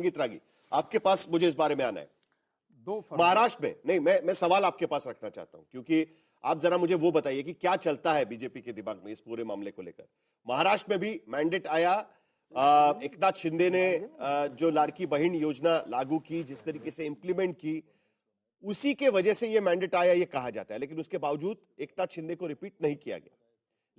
संगीत रागी, आपके पास मुझे इस बारे में आना है। महाराष्ट्र में नहीं, मैं सवाल आपके पास रखना चाहता हूं, क्योंकि आप जरा मुझे वो बताइए कि क्या चलता है बीजेपी के दिमाग में इस पूरे मामले को लेकर। महाराष्ट्र में भी मैंडेट आया, एकनाथ शिंदे ने जो लाड़की बहन योजना लागू की, जिस तरीके से इंप्लीमेंट की, उसी के वजह से ये मैंडेट आया ये कहा जाता है, लेकिन उसके बावजूद एकनाथ शिंदे को रिपीट नहीं किया गया।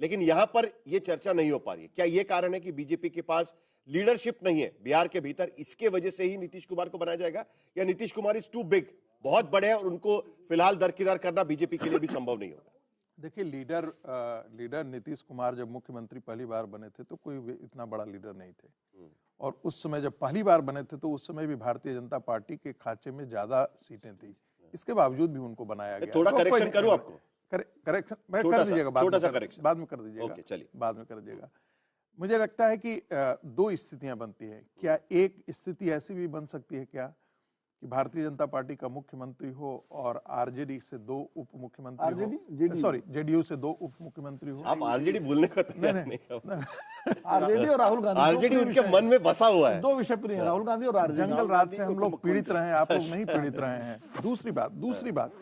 लेकिन यहां पर यह चर्चा नहीं हो पा रही है। क्या यह कारण है कि बीजेपी के पास लीडरशिप नहीं है बिहार के भीतर, इसके वजह से ही नीतीश कुमार को बनाया जाएगा, या Nitish Kumar is too big, बहुत बड़े हैं और उनको फिलहाल दरकिनार करना बीजेपी के लिए भी संभव नहीं होगा? देखिए, लीडर नीतीश कुमार जब मुख्यमंत्री पहली बार बने थे तो कोई इतना बड़ा लीडर नहीं थे, और उस समय जब पहली बार बने थे तो उस समय भी भारतीय जनता पार्टी के खाचे में ज्यादा सीटें थी, इसके बावजूद भी उनको बनाया गया। थोड़ा करेक्शन करूं आपको? करेक्शन मैं कर दीजिएगा, छोटा सा करेक्शन बाद में कर दीजिएगा। चलिए, बाद में कर दीजिएगा। मुझे लगता है कि दो स्थितियां बनती हैं। क्या एक स्थिति ऐसी भी बन सकती है क्या कि भारतीय जनता पार्टी का मुख्यमंत्री हो और आरजेडी से दो उप मुख्यमंत्री हो, सॉरी जेडीयू से दो उप मुख्यमंत्री हो? आप आरजेडी बोलने का तैयार नहीं। आरजेडी और राहुल गांधी, आरजेडी उनके मन में बसा हुआ है। दो विषय प्रिय, राहुल गांधी और आरजेडी। जंगल राज से हम लोग पीड़ित रहे हैं, आप लोग नहीं पीड़ित रहे हैं। दूसरी बात,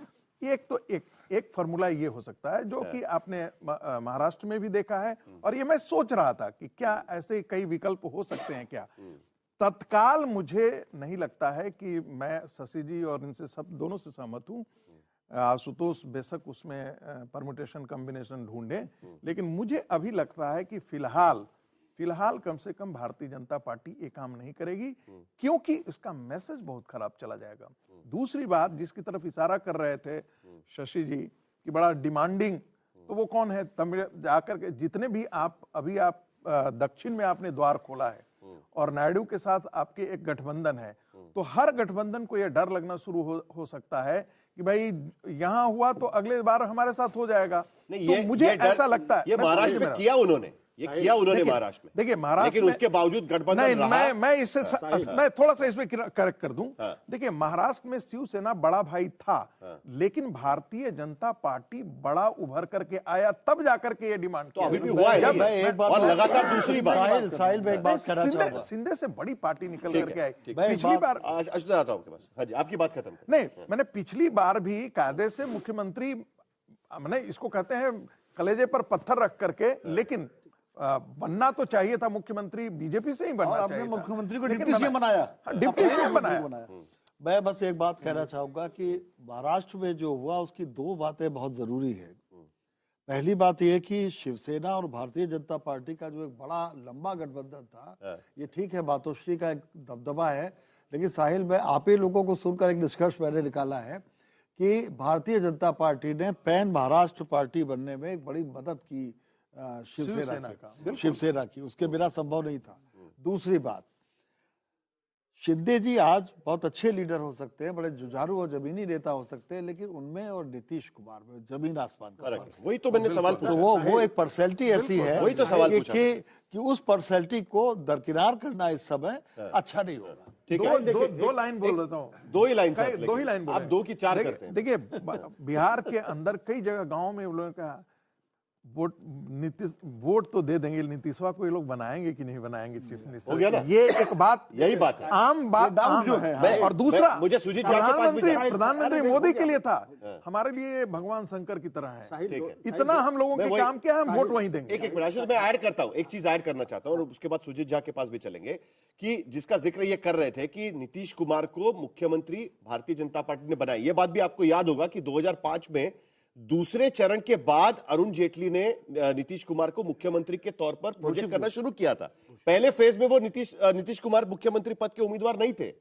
एक फॉर्मूला ये हो सकता है जो कि आपने महाराष्ट्र में भी देखा है, और ये मैं सोच रहा था कि क्या ऐसे कई विकल्प हो सकते हैं क्या। तत्काल मुझे नहीं लगता है कि मैं शशि जी और इनसे सब दोनों से सहमत हूं, आशुतोष बेशक उसमें परमुटेशन कॉम्बिनेशन ढूंढे, लेकिन मुझे अभी लगता है कि फिलहाल कम से कम भारतीय जनता पार्टी ये काम नहीं करेगी, क्योंकि उसका मैसेज बहुत खराब चला जाएगा। दूसरी बात जिसकी तरफ इशारा कर रहे थे शशि जी कि बड़ा डिमांडिंग, तो वो कौन है? तमिल जाकर के जितने भी आप दक्षिण में आपने द्वार खोला है और नायडू के साथ आपके एक गठबंधन है, तो हर गठबंधन को यह डर लगना शुरू हो सकता है कि भाई यहां हुआ तो अगले बार हमारे साथ हो जाएगा। नहीं, तो मुझे ऐसा लगता है ये महाराष्ट्र में किया उन्होंने, महाराष्ट्र में। देखिए महाराष्ट्र, लेकिन उसके बावजूद गठबंधन नहीं, रहा। मैं थोड़ा सा इसमें करेक्ट कर दूं। देखिए, महाराष्ट्र में शिवसेना बड़ा भाई था, लेकिन भारतीय जनता पार्टी बड़ा उभर करके आया, तब जाकर के ये डिमांड तो अभी भी हुआ है। और लगातार दूसरी बात, साहिल भाई एक बात कहना चाहूंगा, शिंदे से बड़ी पार्टी निकल करके आई। पिछली बार आता हूं आपके पास। हाँ जी, आपकी बात खत्म। नहीं, मैंने पिछली बार भी कायदे से मुख्यमंत्री, मैंने इसको कहते हैं कलेजे पर पत्थर रख करके, लेकिन बनना तो चाहिए था मुख्यमंत्री, बीजेपी से ही बनना चाहिए था। मुख्यमंत्री को डिप्टी सीएम बनाया, डिप्टी सीएम बनाया। मैं बस एक बात कहना चाहूंगा कि महाराष्ट्र में जो हुआ उसकी दो बातें बहुत जरूरी है। पहली बात यह कि शिवसेना और भारतीय जनता पार्टी का जो एक बड़ा लंबा गठबंधन था, ये ठीक है, मातोश्री का एक दबदबा है, लेकिन साहिल में आप ही लोगों को सुनकर एक निष्कर्ष मैंने निकाला है कि भारतीय जनता पार्टी ने पैन महाराष्ट्र पार्टी बनने में एक बड़ी मदद की शिवसेना की, उसके बिना संभव नहीं था। दूसरी बात, शिंदे जी आज बहुत अच्छे लीडर हो सकते हैं, बड़े जुझारू और जमीनी नेता हो सकते हैं, लेकिन उनमें और नीतीश कुमार में जमीन आसमान का फर्क है। वही तो मैंने सवाल पूछा। तो वो एक पर्सनैलिटी ऐसी है, वही तो सवाल पूछा कि उस पर्सनैलिटी को दरकिनार करना इस समय अच्छा नहीं होगा। दो लाइन बोल देता हूँ, दो ही लाइन बोल, आप दो की चार करते हैं। देखिए, बिहार के अंदर कई जगह गाँव में लोगों का वोट तो दे देंगे, नीतीशवा को ये लोग बनाएंगे कि नहीं बनाएंगे चीफ मिनिस्टर, हो गया ना? ये एक बात, यही बात है, आम बात जो है। और दूसरा, मुझे सुजीत झा के पास भी प्रधानमंत्री मोदी के लिए था, हमारे लिए भगवान शंकर की तरह है। इतना हम लोगों के काम किया, हम वोट वहीं देंगे। एक मिनट मैं ऐड करता हूं, एक चीज ऐड करना चाहता हूं, और उसके बाद सुजीत झा के पास भी चलेंगे, कि जिसका जिक्र ये कर रहे थे कि नीतीश कुमार को मुख्यमंत्री भारतीय जनता पार्टी ने बनाया। ये बात भी आपको याद होगा कि 2005 में दूसरे चरण के बाद अरुण जेटली ने नीतीश कुमार को मुख्यमंत्री के तौर पर प्रोजेक्ट करना शुरू किया था। पहले फेज में वो नीतीश कुमार मुख्यमंत्री पद के उम्मीदवार नहीं थे।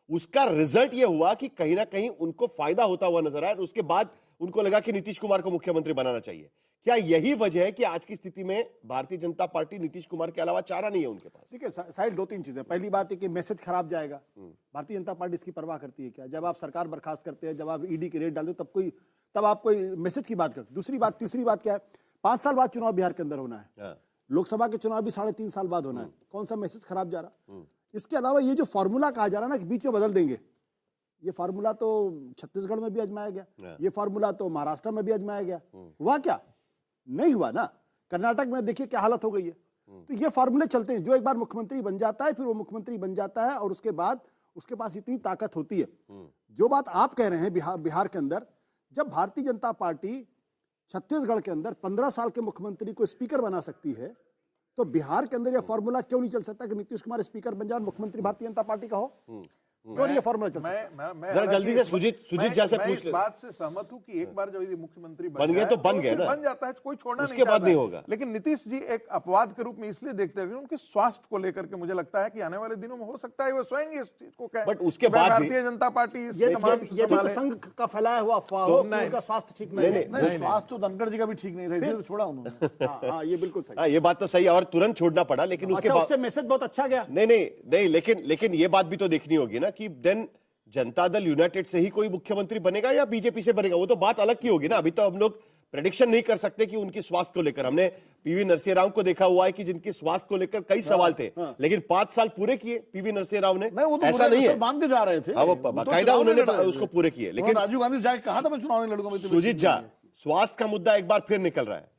उसका रिजल्ट यह हुआ कि कहीं ना कहीं उनको फायदा होता हुआ नजर आया, और उसके बाद उनको लगा कि नीतीश कुमार को मुख्यमंत्री बनाना चाहिए। क्या यही वजह है कि आज की स्थिति में भारतीय जनता पार्टी नीतीश कुमार के अलावा चारा नहीं है उनके पास? ठीक है साहिल, दो तीन चीजें। पहली बात है कि मैसेज खराब जाएगा। भारतीय जनता पार्टी इसकी परवाह करती है क्या? जब आप सरकार बर्खास्त करते हैं, जब आप ईडी की रेड डालते हो, तब आप कोई मैसेज की बात करते। दूसरी बात, तीसरी बात क्या है, 5 साल बाद चुनाव बिहार के अंदर होना है, लोकसभा के चुनाव भी 3.5 साल बाद होना है। कौन सा मैसेज खराब जा रहा? इसके अलावा ये जो फॉर्मूला कहा जा रहा है ना कि बीच में बदल देंगे, ये फार्मूला तो छत्तीसगढ़ में भी आजमाया गया, ये फार्मूला तो महाराष्ट्र में भी आजमाया गया, हुआ क्या? नहीं हुआ ना। कर्नाटक में देखिए क्या हालत हो गई है। तो ये फार्मूले चलते हैं, जो एक बार मुख्यमंत्री बन जाता है फिर वो मुख्यमंत्री बन जाता है और उसके बाद उसके पास इतनी ताकत होती है। जो बात आप कह रहे हैं बिहार के अंदर, जब भारतीय जनता पार्टी छत्तीसगढ़ के अंदर 15 साल के मुख्यमंत्री को स्पीकर बना सकती है, तो बिहार के अंदर यह फॉर्मूला क्यों नहीं चल सकता कि नीतीश कुमार स्पीकर बन जाए और मुख्यमंत्री भारतीय जनता पार्टी का हो? क्यों नहीं ये फॉर्मूला चल सकता? मैं जरा जल्दी से सुजीत जैसे मैं पूछ इस ले। बात से सहमत हूं कि एक बार जब ये मुख्यमंत्री बन गए तो बन गए फिर ना। बन जाता है, कोई छोड़ना उसके नहीं बाद चाहता नहीं है। होगा। लेकिन नीतीश जी एक अपवाद के रूप में इसलिए देखते हैं उनके स्वास्थ्य को लेकर के मुझे लगता है कि आने वाले दिनों में हो सकता है वो स्वयं इस चीज को कहें। बट उसके कि भाई बाद भी- भारतीय जनता पार्टी इस ये तमाम भी तो संघ का फैलाया हुआ अफवाह हो कि उनका स्वास्थ्य ठीक नहीं है। नहीं, स्वास्थ्य तो धनखड़ जी का भी ठीक नहीं था, इसलिए तो छोड़ा उन्होंने। हाँ, ये बिल्कुल सही। हाँ, ये बात तो सही है और तुरंत छोड़ना पड़ा, लेकिन उसके अच्छा, बाद उससे मैसेज बहुत अच्छा गया। नहीं, लेकिन ये बात भी तो देखनी होगी ना कि देन जनता दल यूनाइटेड से ही कोई मुख्यमंत्री बनेगा या बीजेपी से बनेगा, वो तो बात अलग की होगी ना। अभी तो हम लोग प्रेडिक्शन नहीं कर सकते कि उनकी स्वास्थ्य को लेकर। हमने पीवी नरसिंह राव को देखा हुआ है कि जिनके स्वास्थ्य को लेकर कई सवाल थे, लेकिन 5 साल पूरे किए पीवी नरसिंह राव ने। वो तो ऐसा नहीं है, बांध के जा रहे थे। हाँ, वो वो तो बाकायदा चुनाव नहीं उन्होंने लड़ रहे थे। उसको पूरे किए। लेकिन राजीव गांधी जाके कहा था मैं चुनाव नहीं लड़ूंगा। सुजीत झा, स्वास्थ्य का मुद्दा एक बार फिर निकल रहा है,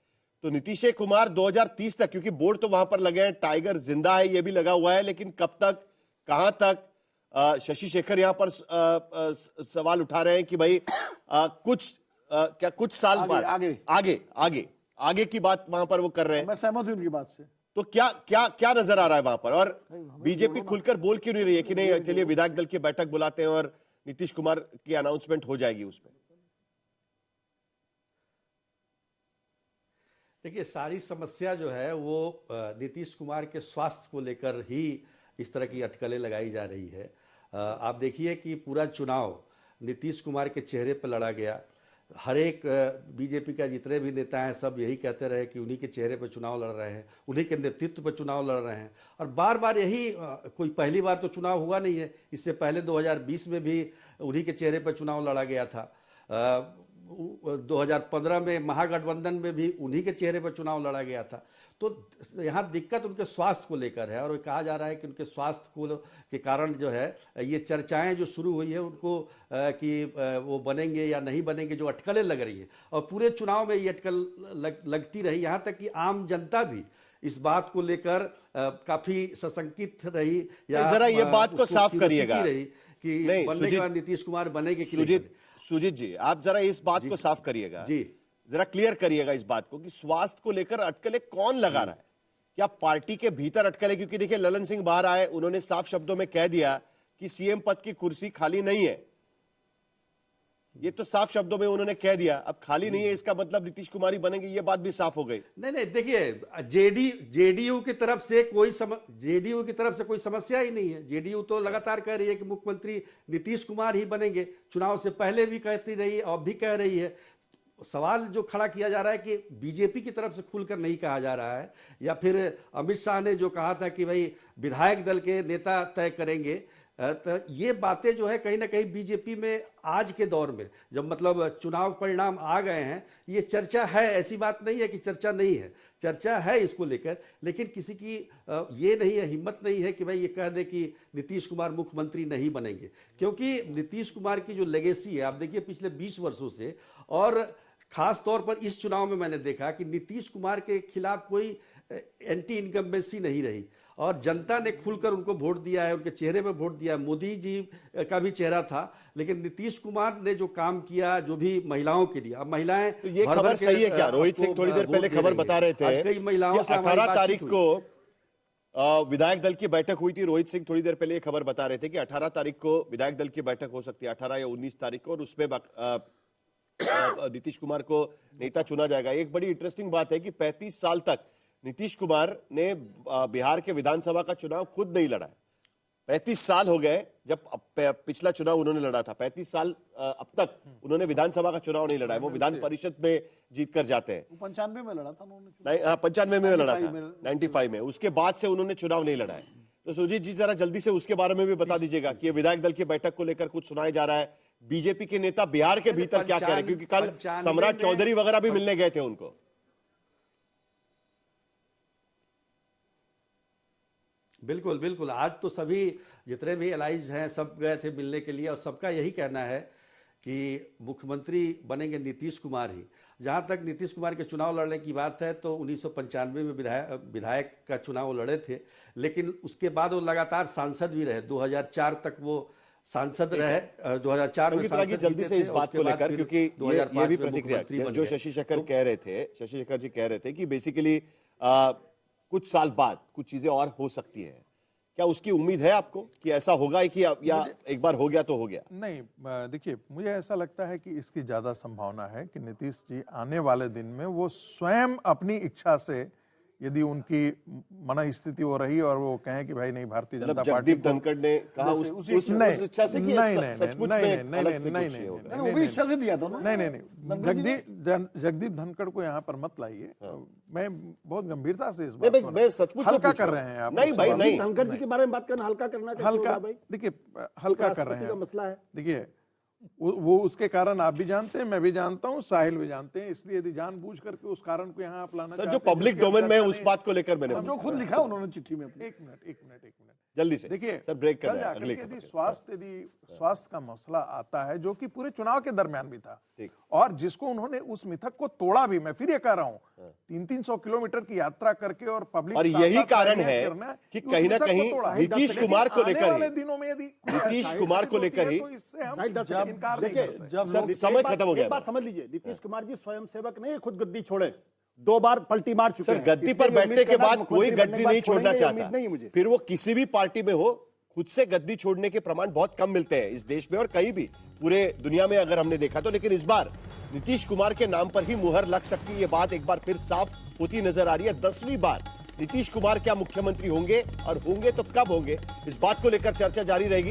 तो नीतीश कुमार 2030 तक, क्योंकि बोर्ड तो वहां पर लगे हैं, टाइगर जिंदा है ये भी लगा हुआ है, लेकिन कब तक, कहां तक? शशि शेखर यहां पर सवाल उठा रहे हैं कि भाई कुछ साल बाद आगे की बात वहां पर वो कर रहे हैं। मैं सहमत हूं उनकी बात से। तो क्या नजर आ रहा है वहां पर? और बीजेपी खुलकर बोल क्यों नहीं रही है कि नहीं चलिए विधायक दल की बैठक बुलाते हैं और नीतीश कुमार की अनाउंसमेंट हो जाएगी उसमें? देखिए, सारी समस्या जो है वो नीतीश कुमार के स्वास्थ्य को लेकर ही इस तरह की अटकलें लगाई जा रही है। आप देखिए कि पूरा चुनाव नीतीश कुमार के चेहरे पर लड़ा गया। हर एक बीजेपी का जितने भी नेता हैं सब यही कहते रहे कि उन्हीं के चेहरे पर चुनाव लड़ रहे हैं, उन्हीं के नेतृत्व पर चुनाव लड़ रहे हैं। और बार बार यही कोई पहली बार तो चुनाव हुआ नहीं है, इससे पहले 2020 में भी उन्हीं के चेहरे पर चुनाव लड़ा गया था। 2015 में महागठबंधन में भी उन्हीं के चेहरे पर चुनाव लड़ा गया था। तो यहाँ दिक्कत उनके स्वास्थ्य को लेकर है और कहा जा रहा है कि उनके स्वास्थ्य को के कारण जो है ये चर्चाएं जो शुरू हुई है उनको कि वो बनेंगे या नहीं बनेंगे, जो अटकलें लग रही है और पूरे चुनाव में ये अटकल लगती रही। यहाँ तक कि आम जनता भी इस बात को लेकर काफी सशंकित रही या जरा ये बात को साफ करिएगा कि बनने के बाद नीतीश कुमार बनेंगे कि सुजीत जी, आप जरा इस बात को साफ करिएगा जी, जरा क्लियर करिएगा इस बात को कि स्वास्थ्य को लेकर अटकलें कौन लगा रहा है? क्या पार्टी के भीतर अटकलें? क्योंकि देखिए ललन सिंह बाहर आए, उन्होंने साफ शब्दों में कह दिया कि सीएम पद की कुर्सी खाली नहीं है। ये तो साफ शब्दों में उन्होंने कह दिया। अब खाली नहीं है इसका मतलब नीतीश कुमार ही बनेंगे, ये बात भी साफ हो गई। नहीं, देखिए जेडीयू की तरफ से कोई समस्या ही नहीं है। जेडीयू तो लगातार कह रही है कि मुख्यमंत्री नीतीश कुमार ही बनेंगे, चुनाव से पहले भी कहती रही है, अब भी कह रही है। सवाल जो खड़ा किया जा रहा है कि बीजेपी की तरफ से खुलकर नहीं कहा जा रहा है, या फिर अमित शाह ने जो कहा था कि भाई विधायक दल के नेता तय करेंगे, तो ये बातें जो है कहीं ना कहीं बीजेपी में आज के दौर में जब मतलब चुनाव परिणाम आ गए हैं, ये चर्चा है। ऐसी बात नहीं है कि चर्चा नहीं है, चर्चा है इसको लेकर, लेकिन किसी की ये नहीं है, हिम्मत नहीं है कि भाई ये कह दे कि नीतीश कुमार मुख्यमंत्री नहीं बनेंगे। क्योंकि नीतीश कुमार की जो लेगेसी है, आप देखिए पिछले 20 वर्षों से, और खास तौर पर इस चुनाव में मैंने देखा कि नीतीश कुमार के खिलाफ कोई एंटी इनकम्बेंसी नहीं रही और जनता ने खुलकर उनको वोट दिया है, उनके चेहरे पर वोट दिया है। मोदी जी का भी चेहरा था, लेकिन नीतीश कुमार ने जो काम किया, जो भी महिलाओं के लिए, अब महिलाएं तो ये खबर सही है क्या? रोहित सिंह थोड़ी देर पहले खबर बता रहे थे कई महिलाओं से 18 तारीख को विधायक दल की बैठक हुई थी। रोहित सिंह थोड़ी देर पहले ये खबर बता रहे थे कि 18 तारीख को विधायक दल की बैठक हो सकती है, 18 या 19 तारीख को, और उसमें नीतीश कुमार को नेता चुना जाएगा। एक बड़ी इंटरेस्टिंग बात है कि 35 साल तक नीतीश कुमार ने बिहार के विधानसभा का चुनाव खुद नहीं लड़ा है। 35 साल हो गए जब पिछला चुनाव उन्होंने लड़ा था। 35 साल अब तक उन्होंने विधानसभा का चुनाव नहीं लड़ा है। वो विधान परिषद में जीत कर जाते हैं। 95 में लड़ा था उन्होंने, 95 में लड़ा था, 95 में। उसके बाद से उन्होंने चुनाव नहीं लड़ा है। तो सुजीत जी जरा जल्दी से उसके बारे में भी बता दीजिएगा कि ये विधायक दल की बैठक को लेकर कुछ सुनाया जा रहा है। बीजेपी के नेता बिहार के भीतर क्या कह रहे हैं? क्योंकि कल सम्राट चौधरी वगैरह भी मिलने गए थे उनको। बिल्कुल बिल्कुल, आज तो सभी जितने भी एलाइज हैं सब गए थे मिलने के लिए और सबका यही कहना है कि मुख्यमंत्री बनेंगे नीतीश कुमार ही। जहां तक नीतीश कुमार के चुनाव लड़ने की बात है तो 1995 में विधायक का चुनाव लड़े थे, लेकिन उसके बाद वो लगातार सांसद भी रहे। 2004 तक वो सांसद रहे। 2004 में की जल्दी से इस बात को लेकर, क्योंकि ये भी प्रतिक्रिया जो शशि शेखर कह रहे थे, शशि शेखर जी कह रहे थे कि बेसिकली कुछ साल बाद कुछ चीजें और हो सकती है। क्या उसकी उम्मीद है आपको कि ऐसा होगा कि या एक बार हो गया तो हो गया? नहीं, देखिए, मुझे ऐसा लगता है कि इसकी ज्यादा संभावना है कि नीतीश जी आने वाले दिन में वो स्वयं अपनी इच्छा से, यदि उनकी मन स्थिति हो रही और वो कहें कि भाई नहीं, भारतीय जनता पार्टी जगदीप धनखड़ ने कहा उस इच्छा से कि सचमुच में अलग से कुछ होगा। वो भी इच्छा से दिया था ना। नहीं, जगदीप धनखड़ को यहाँ पर मत लाइए। मैं बहुत गंभीरता से इस नहीं बात भाई, मैं सचमुच हल्का कर रहे हैं आप। नहीं भाई, नहीं, धनखड़ जी के बारे में बात करना हल्का करना कैसे हल्का, होगा भाई? देखिए, हल्का कर रहे हैं। मसला है, देखिए, वो उसके कारण आप भी जानते हैं, मैं भी जानता हूं, साहिल भी जानते हैं, इसलिए यदि जानबूझ करके उस कारण को यहाँ आप लाना सर, चाहते जो हैं, पब्लिक जिसकी डोमेन में है, चर्चा उस नहीं बात को लेकर मैंने जो खुद लिखा है उन्होंने चिट्ठी में अपनी। एक मिनट जल्दी से देखिए सर, ब्रेक कर कल रहे हैं, जाकर अगले के खबर यदि पे। स्वास्थ्य का मसला आता है, जो कि पूरे चुनाव के दरमियान भी था, ठीक। और जिसको उन्होंने उस मिथक को तोड़ा भी, मैं फिर ये कह रहा हूं, 300 किलोमीटर की यात्रा करके और पब्लिक, और यही कारण है कि कहीं ना कहीं नीतीश कुमार को लेकर ही, दिनों में यदि नीतीश कुमार को लेकर ही, जब समय खत्म हो गया। एक बात समझ लीजिए, नीतीश कुमार जी स्वयंसेवक नहीं, खुद गद्दी छोड़े, 2 बार पलटी मार चुके सर, हैं। गद्दी पर इसलिए बैठने उम्मीद के करना बाद कोई मुख्यमंत्री गद्दी बनने नहीं के बाद छोड़ना छोड़ेंगे, चाहता, उम्मीद नहीं है मुझे। फिर वो किसी भी पार्टी में हो, खुद से गद्दी छोड़ने के प्रमाण बहुत कम मिलते हैं इस देश में और कहीं भी पूरे दुनिया में अगर हमने देखा तो। लेकिन इस बार नीतीश कुमार के नाम पर ही मुहर लग सकती है, ये बात एक बार फिर साफ होती नजर आ रही है। 10वीं बार नीतीश कुमार क्या मुख्यमंत्री होंगे, और होंगे तो कब होंगे, इस बात को लेकर चर्चा जारी रहेगी।